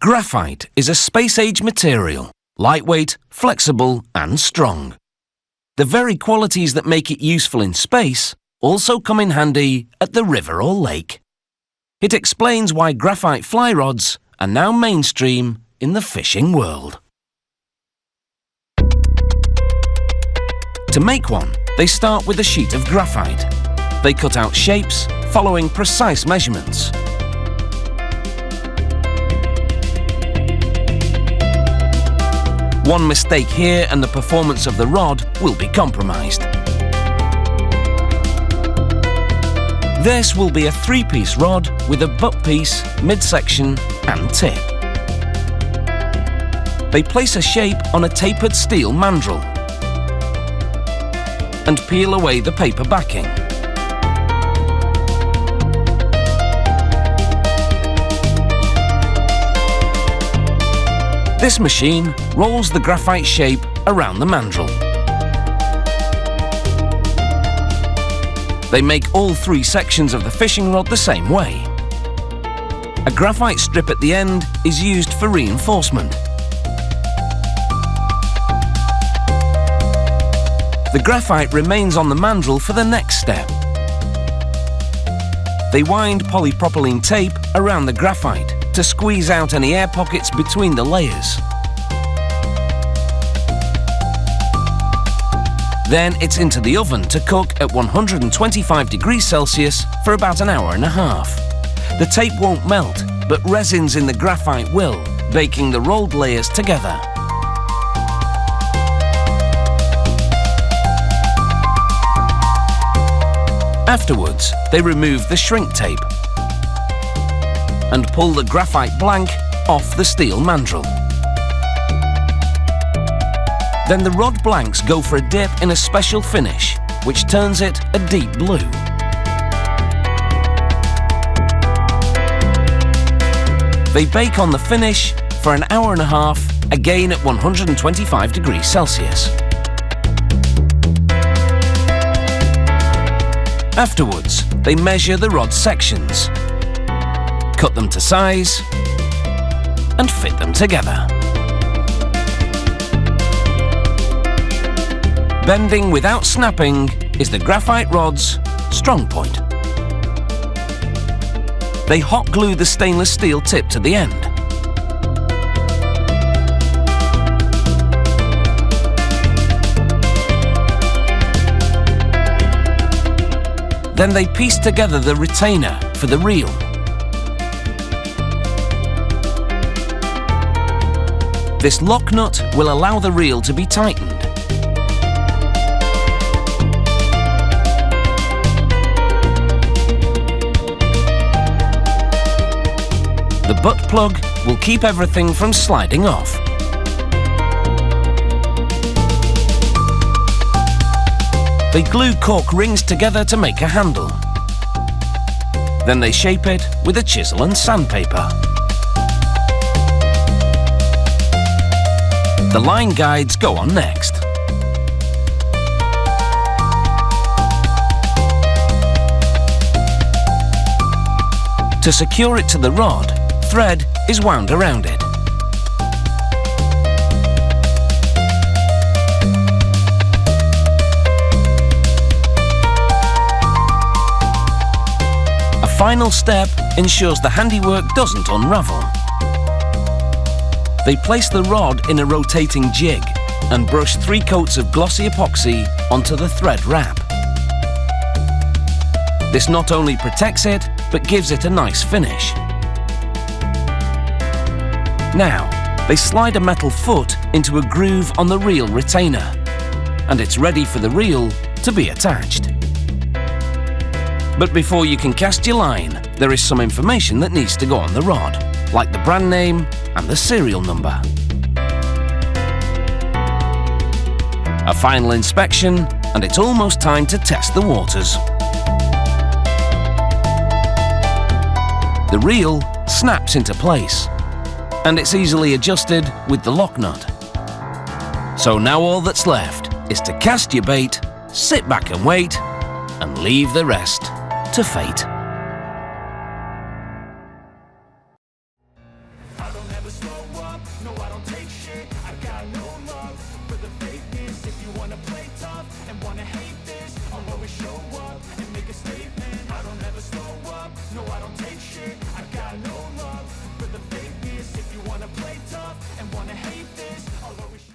Graphite is a space-age material, lightweight, flexible and strong. The very qualities that make it useful in space also come in handy at the river or lake. It explains why graphite fly rods are now mainstream in the fishing world. To make one, they start with a sheet of graphite. They cut out shapes following precise measurements. One mistake here and the performance of the rod will be compromised. This will be a 3-piece rod with a butt piece, midsection and tip. They place a shape on a tapered steel mandrel and peel away the paper backing. This machine rolls the graphite shape around the mandrel. They make all 3 sections of the fishing rod the same way. A graphite strip at the end is used for reinforcement. The graphite remains on the mandrel for the next step. They wind polypropylene tape around the graphite to squeeze out any air pockets between the layers. Then it's into the oven to cook at 125 degrees Celsius for about an hour and a half. The tape won't melt, but resins in the graphite will, baking the rolled layers together. Afterwards, they remove the shrink tape and pull the graphite blank off the steel mandrel. Then the rod blanks go for a dip in a special finish, which turns it a deep blue. They bake on the finish for an hour and a half, again at 125 degrees Celsius. Afterwards, they measure the rod sections, cut them to size and fit them together. Bending without snapping is the graphite rod's strong point. They hot glue the stainless steel tip to the end. Then they piece together the retainer for the reel. This lock nut will allow the reel to be tightened. The butt plug will keep everything from sliding off. They glue cork rings together to make a handle. Then they shape it with a chisel and sandpaper. The line guides go on next. To secure it to the rod, thread is wound around it. A final step ensures the handiwork doesn't unravel. They place the rod in a rotating jig and brush 3 coats of glossy epoxy onto the thread wrap. This not only protects it, but gives it a nice finish. Now, they slide a metal foot into a groove on the reel retainer, and it's ready for the reel to be attached. But before you can cast your line, there is some information that needs to go on the rod, like the brand name and the serial number. A final inspection, and it's almost time to test the waters. The reel snaps into place, and it's easily adjusted with the lock nut. So now all that's left is to cast your bait, sit back and wait, and leave the rest to fate. never slow up, no I don't take shit, I got no love